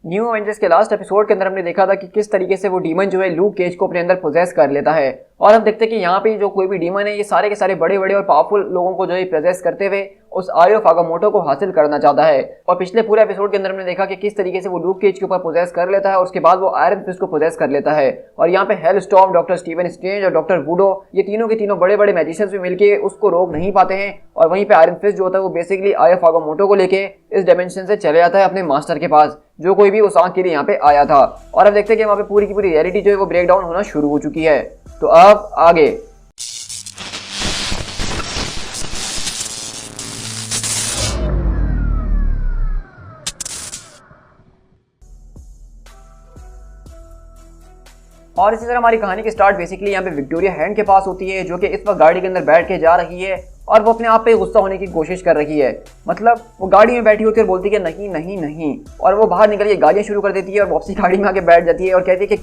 New Avengers के last episode के अंदर हमने देखा था कि किस तरीके से वो डीमन जो है लूक केज को अपने अंदर पोजेस कर लेता है। और हम देखते हैं कि यहाँ पे जो कोई भी डीमन है ये सारे के सारे बड़े बड़े और पावरफुल लोगों को जो है पोजेस करते हुए उस आई ऑफ आगामोटो को हासिल करना चाहता है। और पिछले पूरे एपिसोड के अंदर हमने देखा कि किस तरीके से वो लूक केज के ऊपर पोजेस कर लेता है और उसके बाद वो आयरन फिस्ट को पोजेस कर लेता है। और यहाँ पे हेलस्टॉर्म, डॉक्टर स्टीवन स्ट्रेंज और डॉक्टर वुडो ये तीनों के तीनों बड़े बड़े मैजिशियंस भी मिलके उसको रोक नहीं पाते हैं। और वहीं पे आयरन फिस्ट जो होता है वो बेसिकली आई ऑफ आगामोटो को लेके इस डायमेंशन से चले जाता है अपने मास्टर के पास, जो कोई भी उस आंख के लिए यहाँ पे आया था। और अब देखते हैं कि वहाँ पे पूरी की पूरी रियलिटी जो है वो ब्रेक डाउन होना शुरू हो चुकी है। तो अब आगे और इसी तरह हमारी कहानी की स्टार्ट बेसिकली यहाँ पे विक्टोरिया हैंड के पास होती है, जो कि इस वक्त गाड़ी के अंदर बैठ के जा रही है और वो अपने आप पे गुस्सा होने की कोशिश कर रही है। मतलब वो गाड़ी में बैठी होती है और बोलती है कि नहीं नहीं नहीं, और वो बाहर निकल के गालियाँ शुरू कर देती है और वापसी गाड़ी में आके बैठ जाती है और कहती है कि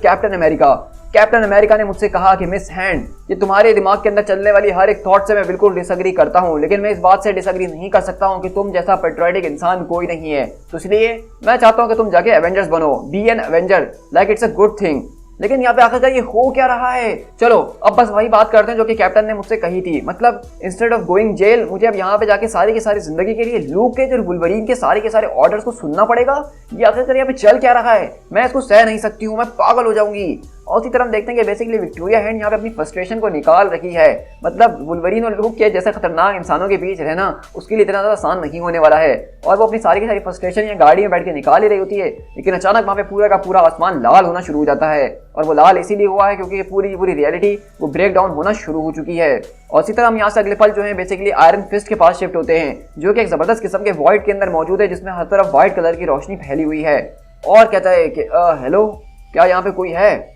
कैप्टन अमेरिका ने मुझसे कहा कि मिस हैंड, ये तुम्हारे दिमाग के अंदर चलने वाली हर एक थॉट से मैं बिल्कुल डिसएग्री करता हूँ, लेकिन मैं इस बात से डिसएग्री नहीं कर सकता हूँ कि तुम जैसा पेट्रियोटिक इंसान कोई नहीं है। तो इसलिए मैं चाहता हूँ कि तुम जाके एवेंजर्स बनो, be an Avenger, like it's a good thing. लेकिन यहाँ पे आखिरकार ये हो क्या रहा है? चलो अब बस वही बात करते हैं जो कि कैप्टन ने मुझसे कही थी। मतलब इंस्टेड ऑफ गोइंग जेल, मुझे अब यहाँ पे जाके सारी की सारी जिंदगी के लिए लूक केज और वुल्वरीन के सारे ऑर्डर्स को सुनना पड़ेगा। ये आखिरकार यहाँ पे चल क्या रहा है? मैं इसको सह नहीं सकती हूँ, मैं पागल हो जाऊंगी। और उसी तरह हम देखते हैं कि बेसिकली विक्टोरिया हैंड यहाँ पे अपनी फ्रस्ट्रेशन को निकाल रही है। मतलब वुल्वरीन और लूक केज जैसे खतरनाक इंसानों के बीच रहना उसके लिए इतना ज़्यादा आसान नहीं होने वाला है। और वो अपनी सारी की सारी फ्रस्ट्रेशन यहाँ गाड़ी में बैठ के निकाल ही रही होती है, लेकिन अचानक वहाँ पे पूरा का पूरा आसमान लाल होना शुरू हो जाता है। और वो लाल इसीलिए हुआ है क्योंकि पूरी रियलिटी वो ब्रेक डाउन होना शुरू हो चुकी है। और इसी तरह हम यहाँ से अगले पल जो है बेसिकली आयरन फिस्ट के पास शिफ्ट होते हैं, जो कि एक जबरदस्त किस्म के वॉइड के अंदर मौजूद है, जिसमें हर तरफ व्हाइट कलर की रोशनी फैली हुई है। और कहता है कि हेलो, क्या यहाँ पे कोई है?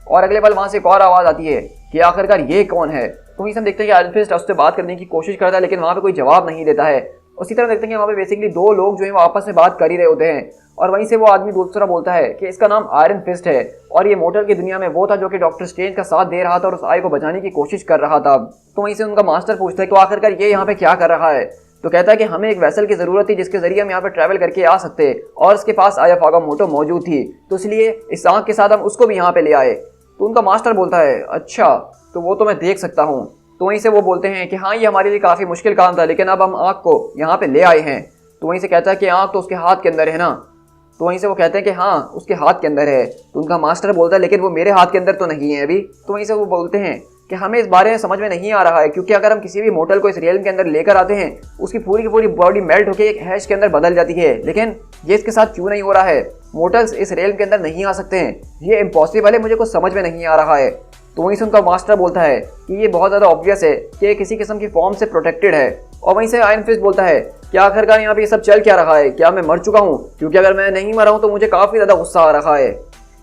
और अगले पल वहां से एक और आवाज आती है कि आखिरकार ये कौन है? तो वहीं से हम देखते हैं कि आयरन फिस्ट उससे बात करने की कोशिश करता है, लेकिन वहां पे कोई जवाब नहीं देता है। उसी तरह देखते हैं कि वहां पे बेसिकली दो लोग जो है वो आपस में बात कर ही रहे होते हैं, और वहीं से वो आदमी दूसरा बोलता है कि इसका नाम आयरन फिस्ट है और ये मोटल की दुनिया में वो था जो कि डॉक्टर स्ट्रेंज का साथ दे रहा था और उस आई को बचाने की कोशिश कर रहा था। तो वहीं से उनका मास्टर पूछता है कि आखिरकार ये यहाँ पे क्या कर रहा है? तो कहता है कि हमें एक वेसल की जरूरत थी जिसके जरिए हम यहाँ पे ट्रैवल करके आ सकते, और उसके पास आई ऑफ आगामोटो मौजूद थी, तो इसलिए इस आंख के साथ हम उसको भी यहाँ पे ले आए। तो उनका मास्टर बोलता है अच्छा, तो वो तो मैं देख सकता हूँ। तो वहीं से वो बोलते हैं कि हाँ, ये हमारे लिए काफ़ी मुश्किल काम था, लेकिन अब हम आँख को यहाँ पे ले आए हैं। तो वहीं से कहता है कि आँख तो उसके हाथ के अंदर है ना? तो वहीं से वो कहते हैं कि हाँ, उसके हाथ के अंदर है। तो उनका मास्टर बोलता है लेकिन वो मेरे हाथ के अंदर तो नहीं है अभी। तो वहीं से वो बोलते हैं कि हमें इस बारे में समझ में नहीं आ रहा है, क्योंकि अगर हम किसी भी मोटल को इस रियल्म के अंदर लेकर आते हैं उसकी पूरी की पूरी बॉडी मेल्ट होकर एक हैश के अंदर बदल जाती है, लेकिन ये इसके साथ क्यों नहीं हो रहा है? मोटल्स इस रियल्म के अंदर नहीं आ सकते हैं, ये इम्पॉसिबल है, मुझे कुछ समझ में नहीं आ रहा है। तो वहीं से उनका मास्टर बोलता है कि ये बहुत ज़्यादा ऑब्वियस है कि ये किसी किस्म की फॉर्म से प्रोटेक्टेड है। और वहीं से आयरन फिस्ट बोलता है कि आखिरकार यहाँ पे ये सब चल क्या रहा है? क्या मैं मर चुका हूँ? क्योंकि अगर मैं नहीं मरा हूँ तो मुझे काफ़ी ज़्यादा गुस्सा आ रहा है।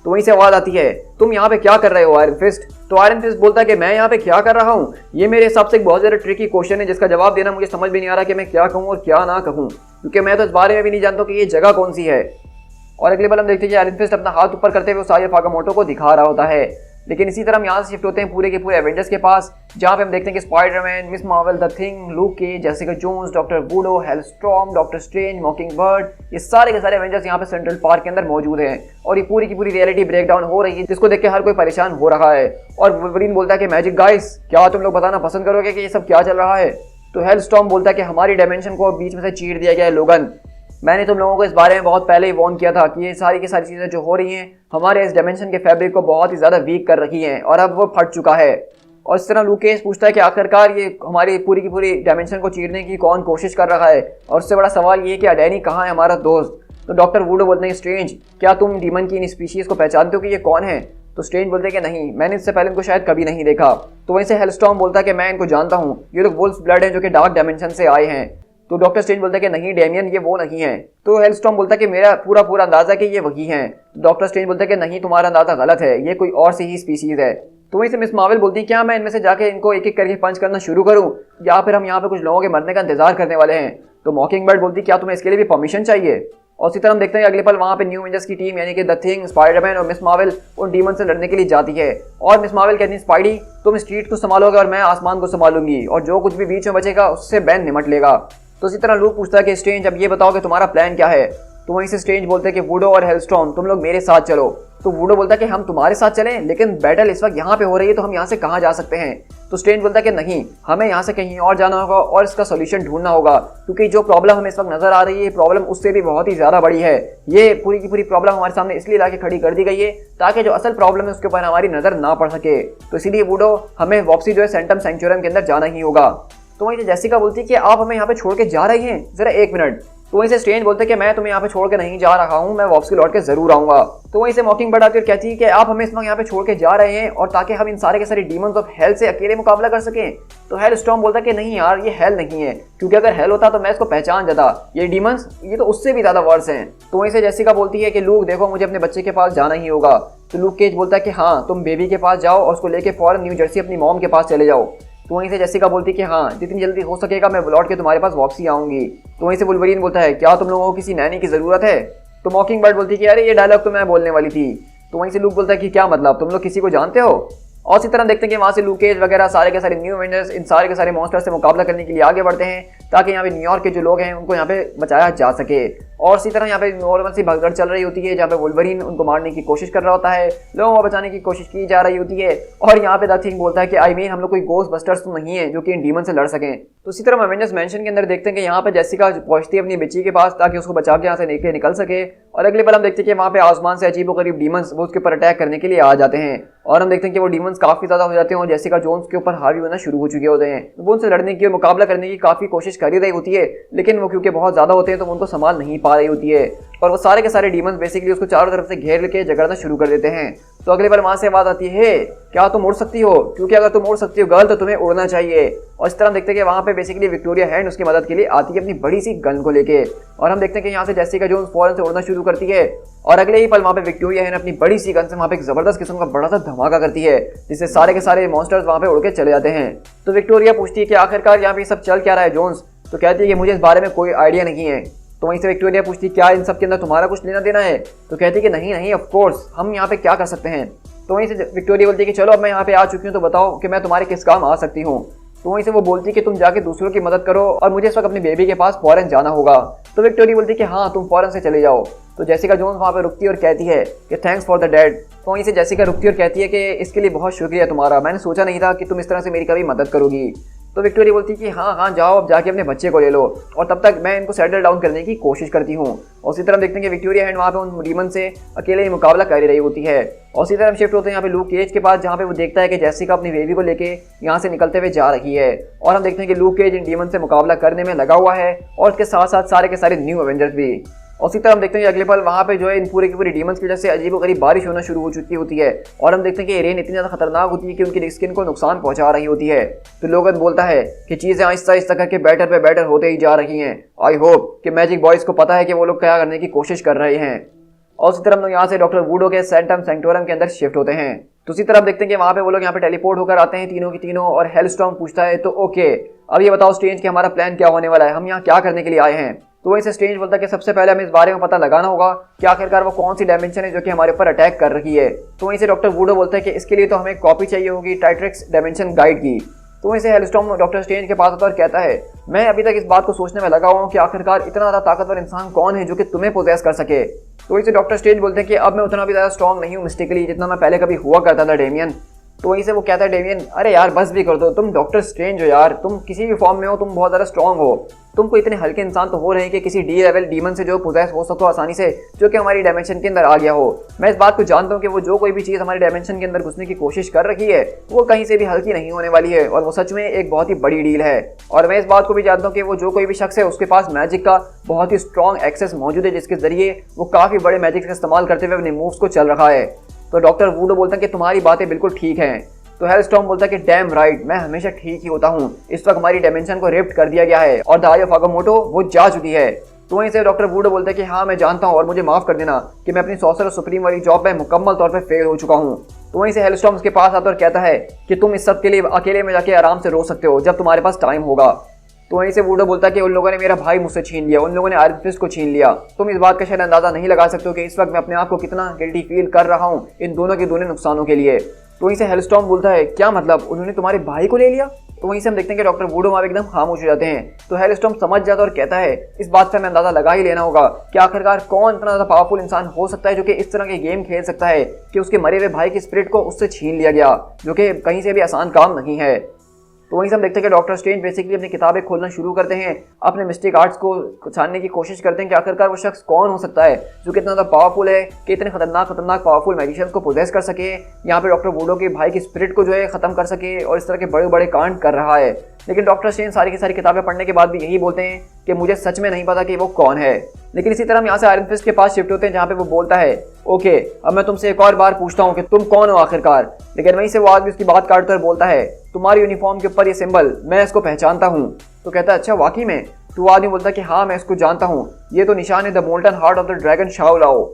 तो वहीं से आवाज़ आती है तुम यहाँ पे क्या कर रहे हो आयरन फिस्ट? तो आयरन फिस्ट बोलता है कि मैं यहाँ पे क्या कर रहा हूँ, ये मेरे हिसाब से एक बहुत ज़्यादा ट्रिकी क्वेश्चन है जिसका जवाब देना मुझे समझ भी नहीं आ रहा कि मैं क्या कहूँ और क्या ना कहूँ, क्योंकि मैं तो इस बारे में भी नहीं जानता कि ये जगह कौन सी है। और अगले पल हम देखते हैं कि आयरन फिस्ट अपना हाथ ऊपर करते हुए उस आई ऑफ आगामोटो को दिखा रहा होता है। लेकिन इसी तरह हम यहाँ से शिफ्ट होते हैं पूरे के पूरे एवेंजर्स के पास, जहाँ पे हम देखते हैं कि Spiderman, Miss Marvel, the Thing, Luke Cage, Jessica Jones, Doctor Voodoo, Hellstorm, Doctor Strange, Mockingbird, ये सारे के सारे एवेंजर्स यहाँ पे सेंट्रल पार्क के अंदर मौजूद हैं। और ये पूरी की पूरी रियलिटी ब्रेक डाउन हो रही है, जिसको देख के हर कोई परेशान हो रहा है। और वुल्वरीन बोलता है कि मैजिक गाइस, क्या तुम लोग बताना पसंद करोगे कि ये सब क्या चल रहा है? तो हेलस्टॉर्म बोलता है कि हमारी डायमेंशन को बीच में से चीर दिया गया है लोगन, मैंने तुम लोगों को इस बारे में बहुत पहले ही वार्न किया था कि ये सारी की सारी चीज़ें जो हो रही हैं हमारे इस डायमेंशन के फैब्रिक को बहुत ही ज़्यादा वीक कर रखी हैं और अब वो फट चुका है। और इस तरह लूक केज पूछता है कि आखिरकार ये हमारी पूरी की पूरी डायमेंशन को चीरने की कौन कोशिश कर रहा है? और उससे बड़ा सवाल ये कि डैनी कहाँ है हमारा दोस्त? तो डॉक्टर वुडो बोलते हैं स्ट्रेंज, क्या तुम डीमन की इन स्पीशीज़ को पहचानते हो कि ये कौन है? तो स्ट्रेंज बोलते हैं कि नहीं, मैंने इससे पहले इनको शायद कभी नहीं देखा। तो वहीं से हेलस्टॉर्म बोलता है कि मैं इनको जानता हूँ, ये लोग वुल्फ ब्लड हैं जो कि डार्क डायमेंशन से आए हैं। तो डॉक्टर स्ट्रेंज बोलता है कि नहीं डेमियन, ये वो नहीं है। तो हेलस्टॉर्म बोलता है कि मेरा पूरा अंदाजा कि ये वही हैं। डॉक्टर स्ट्रेंज बोलता है कि नहीं, तुम्हारा अंदाजा गलत है, ये कोई और सी ही स्पीशीज है। तो वहीं से मिस मार्वल बोलती है क्या मैं इनमें से जाके इनको एक एक करके पंच करना शुरू करूं, या फिर हम यहाँ पे कुछ लोगों के मरने का इंतजार करने वाले हैं? तो मॉकिंगबर्ड बोलती है क्या तुम्हें इसके लिए भी परमिशन चाहिए? और इसी तरह हम देखते हैं अगले पल वहाँ पे न्यू एवेंजर्स की टीम यानी कि द थिंग, स्पाइडरमैन और मिस मार्वल उन डीमन से लड़ने के लिए जाती है। और मिस मार्वल कहती है स्पाइडी, तुम स्ट्रीट को संभालोगे और मैं आसमान को संभालूंगी, और जो कुछ भी बीच में बचेगा उससे बैन निमट लेगा। तो इसी तरह लूक पूछता है कि स्ट्रेंज, अब ये बताओ कि तुम्हारा प्लान क्या है? तो वहीं से स्ट्रेंज बोलते हैं कि वुडो और हेलस्टॉर्म तुम लोग मेरे साथ चलो। तो वुडो बोलता है कि हम तुम्हारे साथ चलें, लेकिन बैटल इस वक्त यहाँ पे हो रही है तो हम यहाँ से कहाँ जा सकते हैं। तो स्ट्रेंज बोलता है कि नहीं, हमें यहाँ से कहीं और जाना होगा और इसका सोल्यूशन ढूंढना होगा, क्योंकि जो प्रॉब्लम हमें इस वक्त नजर आ रही है प्रॉब्लम उससे भी बहुत ही ज्यादा बड़ी है। ये पूरी की पूरी प्रॉब्लम हमारे सामने इसलिए लाके खड़ी कर दी गई है ताकि जो असल प्रॉब्लम है उसके ऊपर हमारी नजर ना पड़ सके। तो इसीलिए वुडो हमें वापसी जो है सेंटम सैंक्चुरियम के अंदर जाना ही होगा। तो वहीं से जेसिका बोलती है कि आप हमें यहाँ पे छोड़ के जा रही हैं, जरा एक मिनट। तो वहीं से स्ट्रेंज बोलते हैं कि मैं तुम्हें यहाँ पे छोड़ के नहीं जा रहा हूँ, मैं वापसी लौट के जरूर आऊंगा। तो वहीं से मॉकिंगबर्ड आती है और कहती है कि आप हमें इस वक्त यहाँ पे छोड़ के जा रहे हैं और ताकि हम इन सारे के सारे डीमंस ऑफ हेल से अकेले मुकाबला कर सकें। तो हेलस्टॉर्म बोलता है कि नहीं यार, ये हेल नहीं है, क्योंकि अगर हेल होता तो मैं इसको पहचान जाता, ये डीमंस ये तो उससे भी ज्यादा वर्स हैं। तो वहीं से जेसिका बोलती है कि लूक देखो, मुझे अपने बच्चे के पास जाना ही होगा। तो लूक केज बोलता है कि हाँ, तुम बेबी के पास जाओ और उसको लेके फौरन न्यू जर्सी अपनी मॉम के पास चले जाओ। तो वहीं से जेसिका बोलती है कि हाँ, जितनी जल्दी हो सकेगा मैं लौट के तुम्हारे पास वापसी आऊंगी। तो वहीं से वुल्वरीन बोलता है क्या तुम लोगों को किसी नैनी की जरूरत है। तो मॉकिंगबर्ड बोलती है कि अरे ये डायलॉग तो मैं बोलने वाली थी। तो वहीं से लूक बोलता है कि क्या मतलब, तुम लोग किसी को जानते हो। और इसी तरह देखते हैं कि वहाँ से लूक केज वगैरह सारे के सारे न्यू एवेंजर्स इन सारे के सारे मॉन्स्टर से मुकाबला करने के लिए आगे बढ़ते हैं ताकि यहाँ पे न्यूयॉर्क के जो लोग हैं उनको यहाँ पे बचाया जा सके। और इसी तरह यहाँ पे नॉर्मल सी भगदड़ चल रही होती है जहाँ पे वुल्वरीन उनको मारने की कोशिश कर रहा होता है, लोगों को बचाने की कोशिश की जा रही होती है। और यहाँ पे द थिंग बोलता है कि आई मीन हम लोग कोई गोस्ट बस्टर्स तो नहीं है जो कि इन डीमन से लड़ सकें। तो इसी तरह एवेंजर्स मैंशन के अंदर देखते हैं कि यहाँ पे जेसिका पहुंचती है अपनी बच्ची के पास ताकि उसको बचा के यहाँ से लेके निकल सके। और अगले पल हम देखते हैं कि वहाँ पे आसमान से अजीबोगरीब डीमंस वो उसके ऊपर अटैक करने के लिए आ जाते हैं। और हम देखते हैं कि वो डीमंस काफी ज्यादा हो जाते हैं और जेसिका जोन्स के ऊपर हावी होना शुरू हो चुके होते हैं। वो उनसे लड़ने की और मुकाबला करने की काफी कोशिश कर ही रही होती है, लेकिन वो क्योंकि बहुत ज्यादा होते हैं तो वो उनको संभाल नहीं पा रही होती है। और वो सारे के सारे डीमंस बेसिकली उसको चारों तरफ से घेर के झगड़ना शुरू कर देते हैं। तो अगले बार वहां से बात आती है, क्या तुम उड़ सकती हो, क्योंकि अगर तुम उड़ सकती हो गर्ल तो तुम्हें उड़ना चाहिए। और इस तरह देखते हैं कि वहां पे बेसिकली विक्टोरिया हैंड उसकी मदद के लिए आती है अपनी बड़ी सी गन को लेके। और हम देखते हैं कि यहाँ से जेसिका जोन्स फौरन से उड़ना शुरू करती है और अगले ही पल वहाँ पे विक्टोरिया हैंड अपनी बड़ी सी गन से वहाँ पे एक जबरदस्त किस्म का बड़ा सा धमाका करती है, जिससे सारे के सारे मॉन्स्टर्स वहाँ पे उड़ के चले जाते हैं। तो विक्टोरिया पूछती है कि आखिरकार यहाँ पे सब चल क्या रहा है जोन्स। तो कहती है कि मुझे इस बारे में कोई आइडिया नहीं है। तो वहीं से विक्टोरिया पूछती क्या इन सब के अंदर तुम्हारा कुछ लेना देना है। तो कहती है कि नहीं नहीं ऑफ कोर्स, हम यहाँ पे क्या कर सकते हैं। तो वहीं से विक्टोरिया बोलती है कि चलो अब मैं यहाँ पे आ चुकी हूँ तो बताओ कि मैं तुम्हारे किस काम आ सकती हूँ। तो वहीं से वो बोलती है कि तुम जाके दूसरों की मदद करो और मुझे इस वक्त अपनी बेबी के पास फौरन जाना होगा। तो विक्टोरिया बोलती है कि हाँ तुम फौरन से चले जाओ। तो जेसिका जोन्स वहाँ पे रुकती है और कहती है कि थैंक्स फॉर द डैड। तो वहीं से जेसिका रुकती है और कहती है कि इसके लिए बहुत शुक्रिया तुम्हारा, मैंने सोचा नहीं था कि तुम इस तरह से मेरी कभी मदद करोगी। तो विक्टोरिया बोलती है कि हाँ हाँ जाओ, अब जाके अपने बच्चे को ले लो और तब तक मैं इनको सेटल डाउन करने की कोशिश करती हूँ। और उसी तरह देखते हैं कि विक्टोरिया हैंड वहाँ पे उन डीमन से अकेले ही मुकाबला कर रही होती है। और उसी तरह शिफ्ट होते हैं यहाँ पे लूक केज के पास, जहाँ पे वो देखता है कि जेसिका अपनी बेबी को लेके यहाँ से निकलते हुए जा रही है। और हम देखते हैं कि लूक केज इन डीमन से मुकाबला करने में लगा हुआ है और उसके साथ साथ सारे के सारे न्यू एवेंजर्स भी। और उसी तरह हम देखते हैं कि अगले पल वहाँ पे जो है इन पूरे की पूरी डीमंस की वजह से अजीबोगरीब बारिश होना शुरू हो चुकी होती है। और हम देखते हैं कि रेन इतनी ज़्यादा खतरनाक होती है कि उनकी स्किन को नुकसान पहुंचा रही होती है। तो लोगन बोलता है कि चीज़ें आहिस्ता आहिस्ता करके बेटर पे बेटर होते ही जा रही हैं। आई होप कि मैजिक बॉयज़ को पता है कि वो लोग क्या करने की कोशिश कर रहे हैं। और उसी तरह हम लोग यहाँ से डॉक्टर वुडो के सेंटम सैंक्टोरम के अंदर शिफ्ट होते हैं। तो उसी तरह हम देखते हैं कि वहाँ पे वो लोग यहाँ पे टेलीपोर्ट होकर आते हैं तीनों की तीनों। और हेलस्टॉर्म पूछता है तो ओके अब ये बताओ स्ट्रेंज कि हमारा प्लान क्या होने वाला है, हम यहाँ क्या करने के लिए आए हैं। तो वहीं से स्ट्रेंज बोलता है कि सबसे पहले हमें इस बारे में पता लगाना होगा कि आखिरकार वो कौन सी डायमेंशन है जो कि हमारे ऊपर अटैक कर रही है। तो वहीं से डॉक्टर वुडो बोलता है कि इसके लिए तो हमें कॉपी चाहिए होगी टाइट्रिक्स डायमेंशन गाइड की। तो वहीं से हेलस्टॉर्म डॉक्टर स्ट्रेंज के पास आता और कहता है मैं अभी तक इस बात को सोचने में लगा हुआ हूँ कि आखिरकार इतना ज़्यादा ताकतवर इंसान कौन है जो कि तुम्हें पोजेस कर सके। तो वहीं से डॉक्टर स्ट्रेंज बोलते हैं कि अब मैं उतना भी ज़्यादा स्ट्रॉन्ग नहीं हूँ मिस्टिकली जितना मैं पहले कभी हुआ करता था डेमियन। तो वहीं से वो कहता है डेमियन अरे यार बस भी कर दो, तुम डॉक्टर स्ट्रेंज हो यार, तुम किसी भी फॉर्म में हो तुम बहुत ज़्यादा स्ट्रॉन्ग हो, तुमको इतने हल्के इंसान तो हो रहे हैं कि किसी डी लेवल डीमन से जो पोजेस हो सको आसानी से जो कि हमारी डायमेंशन के अंदर आ गया हो। मैं इस बात को जानता हूँ कि वो जो कोई भी चीज़ हमारी डायमेंशन के अंदर घुसने की कोशिश कर रही है वो कहीं से भी हल्की नहीं होने वाली है और वो सच में एक बहुत ही बड़ी डील है। और मैं इस बात को भी जानता हूँ कि वो जो कोई भी शख्स है उसके पास मैजिक का बहुत ही स्ट्रॉन्ग एक्सेस मौजूद है जिसके जरिए वो काफ़ी बड़े मैजिक का इस्तेमाल करते हुए अपने मूव्स को चल रहा है। तो डॉक्टर वुडो बोलता है कि तुम्हारी बातें बिल्कुल ठीक हैं। तो हेलस्टॉर्म बोलता है कि डैम राइट, मैं हमेशा ठीक ही होता हूँ, इस वक्त हमारी डायमेंशन को रिफ्ट कर दिया गया है और द आई ऑफ आगामोटो वो जा चुकी है। तो वहीं से डॉक्टर वुडो बोलता है कि हाँ मैं जानता हूँ और मुझे माफ कर देना कि मैं अपनी सॉर्सरर सुप्रीम वाली जॉब में मुकम्मल तौर पर फेल हो चुका हूँ। तो वहीं से हेलस्टॉर्म उसके पास आता और कहता है कि तुम इस सब के लिए अकेले में जाके आराम से रो सकते हो जब तुम्हारे पास टाइम होगा। तो वहीं से वुडो बोलता है कि उन लोगों ने मेरा भाई मुझसे छीन लिया, उन लोगों ने आयरन फिस्ट को छीन लिया। तुम इस बात का शायद अंदाजा नहीं लगा सकते हो कि इस वक्त मैं अपने आप को कितना गिल्टी फील कर रहा हूँ इन दोनों के दोनों नुकसानों के लिए। तो वहीं से हेलस्टॉर्म बोलता है क्या मतलब, उन्होंने तुम्हारे भाई को ले लिया, तो वहीं से हम देखते हैं कि डॉक्टर वुडो वहाँ पे एकदम खामोश हो जाते हैं। तो हेलस्टॉर्म समझ जाता है और कहता है इस बात से हमें अंदाजा लगा ही लेना होगा कि आखिरकार कौन इतना ज़्यादा पावरफुल इंसान हो सकता है जो कि इस तरह के गेम खेल सकता है कि उसके मरे हुए भाई की स्पिरिट को उससे छीन लिया गया, जो कि कहीं से भी आसान काम नहीं है। तो वहीं से हम देखते हैं कि डॉक्टर स्ट्रेंज बेसिकली अपनी किताबें खोलना शुरू करते हैं, अपने मिस्टिक आर्ट्स को छानने की कोशिश करते हैं कि आखिरकार वो शख्स कौन हो सकता है जो कितना ज़्यादा पावरफुल है कि इतने खतरनाक पावरफुल मैजिशियंस को पोजेस कर सके, यहाँ पे डॉक्टर वुडो के भाई की स्पिरिट को जो है ख़त्म कर सके और इस तरह के बड़े बड़े कांड कर रहा है। लेकिन डॉक्टर स्ट्रेंज सारी की सारी किताबें पढ़ने के बाद भी यही बोलते हैं कि मुझे सच में नहीं पता कि वो कौन है। लेकिन इसी तरह हम यहाँ से आयरन फिस्ट के पास शिफ्ट होते हैं जहाँ पे वो बोलता है ओके अब मैं तुमसे एक और बार पूछता हूँ कि तुम कौन हो आखिरकार। लेकिन वहीं से वो आदमी उसकी बात काटकर बोलता है तुम्हारी यूनिफॉर्म के ऊपर ये सिंबल मैं इसको पहचानता हूँ। तो कहता है अच्छा वाकई में? तो वो आदमी बोलता है कि हाँ मैं इसको जानता हूँ, ये तो निशान है the molten heart of the dragon Shao लाओ।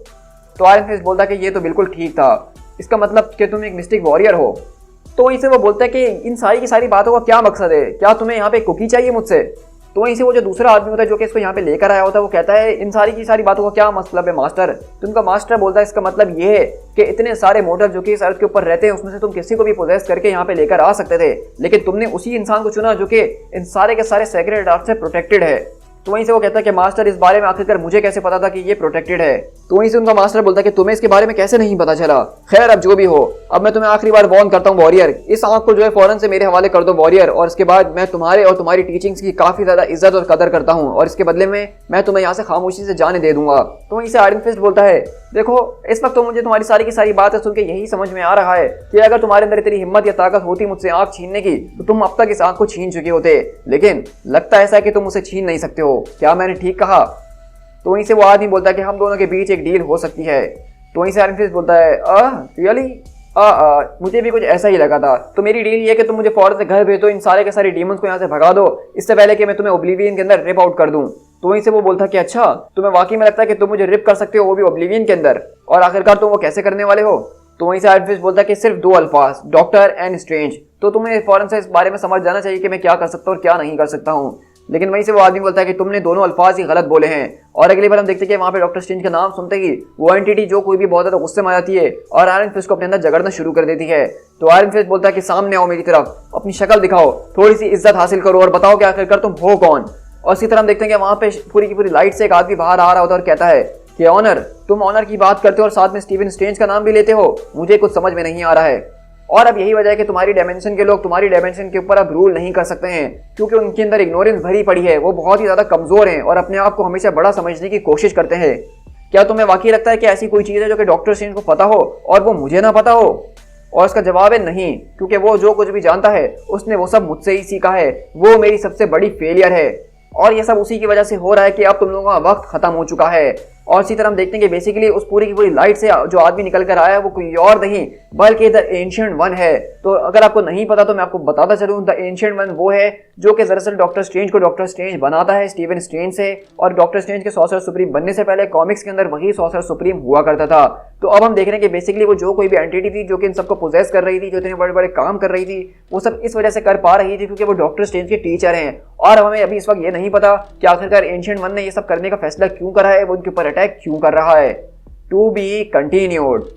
तो आयरन फिस्ट बोलता है कि ये तो बिल्कुल ठीक था, इसका मतलब कि तुम एक मिस्टिक वॉरियर हो। तो वहीं से वो बोलता है कि इन सारी की सारी बातों का क्या मकसद है, क्या तुम्हें यहाँ पे कुकी चाहिए मुझसे? तो वहीं से वो जो दूसरा आदमी होता है जो कि इसको यहाँ पे लेकर आया होता है वो कहता है इन सारी की सारी बातों का क्या मतलब है मास्टर? तो उनका मास्टर बोलता है इसका मतलब ये है कि इतने सारे मोटर जो कि इस अर्थ के ऊपर रहते हैं उसमें से तुम किसी को भी पोजेस करके यहाँ पे लेकर आ सकते थे, लेकिन तुमने उसी इंसान को चुना जो कि इन सारे के सारे सेक्रेट आर्ट से प्रोटेक्टेड है। तो वहीं से वो कहता है कि मास्टर इस बारे में आखिरकार मुझे कैसे पता था कि ये प्रोटेक्टेड है? तो वहीं से उनका मास्टर बोलता है कि तुम्हें इसके बारे में कैसे नहीं पता चला? खैर अब जो भी हो, अब मैं तुम्हें आखिरी बार वार्न करता हूँ वॉरियर, इस आंख को जो है फौरन से मेरे हवाले कर दो वॉरियर, और इसके बाद मैं तुम्हारे और तुम्हारी टीचिंग्स की काफी ज्यादा इज्जत और कदर करता हूँ और इसके बदले में मैं तुम्हें यहाँ से खामोशी से जाने दे दूंगा। तो वहीं से आयरन फिस्ट बोलता है देखो इस वक्त तो मुझे तुम्हारी सारी की सारी बातें सुन के यही समझ में आ रहा है कि अगर तुम्हारे अंदर इतनी हिम्मत या ताकत होती मुझसे आंख छीनने की तो तुम अब तक इस आंख को छीन चुके होते, लेकिन लगता ऐसा है कि तुम उसे छीन नहीं सकते हो। क्या मैंने ठीक कहा? तो वहीं से वो आदमी बोलता है कि हम दोनों के बीच एक डील हो सकती है। तो वहीं से आयरन फिस्ट बोलता है रियली? मुझे भी कुछ ऐसा ही लगा था। तो मेरी डील ये है कि तुम मुझे फौरन से घर भेज दो, इन सारे के सारे डीमंस को यहाँ से भगा दो, इससे पहले कि मैं तुम्हें ओब्लिवियन के अंदर रिप आउट कर दूं। तो वहीं से वो बोलता है कि अच्छा तुम्हें वाकई में लगता है कि तुम मुझे रिप कर सकते हो, वो भी ओब्लिवियन के अंदर, और आखिरकार तुम वो कैसे करने वाले हो? तो वहीं से आयरन फिस्ट बोलता है कि सिर्फ दो अल्फाज, डॉक्टर एंड स्ट्रेंज। तो तुम्हें फौरन से इस बारे में समझ जाना चाहिए कि मैं क्या कर सकता हूँ और क्या नहीं कर सकता हूँ। लेकिन वहीं से वो आदमी बोलता है कि तुमने दोनों अल्फाज ही गलत बोले हैं। और अगली बार हम देखते हैं कि वहाँ पे डॉक्टर स्ट्रेंज का नाम सुनते ही वो एंटिटी जो कोई भी बहुत ज्यादा गुस्से में आ जाती है और आयरन फिस्ट को अपने अंदर जगड़ना शुरू कर देती है। तो आयरन फिस्ट बोलता है कि सामने आओ मेरी तरफ, अपनी शक्ल दिखाओ, थोड़ी सी इज्जत हासिल करो और बताओ कि आखिरकार तुम हो कौन। और इसी तरह हम देखते हैं कि वहाँ पे पूरी की पूरी लाइट से एक आदमी बाहर आ रहा होता है और कहता है कि ऑनर, तुम ऑनर की बात करते हो और साथ में स्टीवन स्ट्रेंज का नाम भी लेते हो, मुझे कुछ समझ में नहीं आ रहा है। और अब यही वजह है कि तुम्हारी डायमेंशन के लोग तुम्हारी डायमेंशन के ऊपर अब रूल नहीं कर सकते हैं, क्योंकि उनके अंदर इग्नोरेंस भरी पड़ी है, वो बहुत ही ज़्यादा कमज़ोर हैं और अपने आप को हमेशा बड़ा समझने की कोशिश करते हैं। क्या तुम्हें वाकई लगता है कि ऐसी कोई चीज़ है जो कि डॉक्टर स्ट्रेंज को पता हो और वो मुझे ना पता हो? और इसका जवाब है नहीं, क्योंकि वो जो कुछ भी जानता है उसने वो सब मुझसे ही सीखा है, वो मेरी सबसे बड़ी फेलियर है और ये सब उसी की वजह से हो रहा है कि अब तुम लोगों का वक्त खत्म हो चुका है। और इसी तरह हम देखते हैं कि बेसिकली उस पूरी की पूरी लाइट से जो आदमी निकल कर आया है वो कोई और नहीं बल्कि द एंशिएंट वन है। तो अगर आपको नहीं पता तो मैं आपको बताता चलूं, द एंशिएंट वन वो है जो कि दरअसल डॉक्टर स्ट्रेंज को डॉक्टर स्ट्रेंज बनाता है स्टीवन स्ट्रेंज से, और डॉक्टर स्ट्रेंज के सॉर्सरर सुप्रीम बनने से पहले कॉमिक्स के अंदर वही सॉर्सरर सुप्रीम हुआ करता था। तो अब हम देख रहे हैं कि बेसिकली वो जो कोई भी एंटिटी थी जो कि इन सबको पोजेस कर रही थी, जो इतने बड़े बड़े काम कर रही थी, वो सब इस वजह से कर पा रही थी क्योंकि वो डॉक्टर स्ट्रेंज के टीचर हैं। और हमें अभी इस वक्त ये नहीं पता कि आखिरकार एंशिएंट वन ने ये सब करने का फैसला क्यों करा है, वो उनके ऊपर अटैक क्यों कर रहा है। To be continued.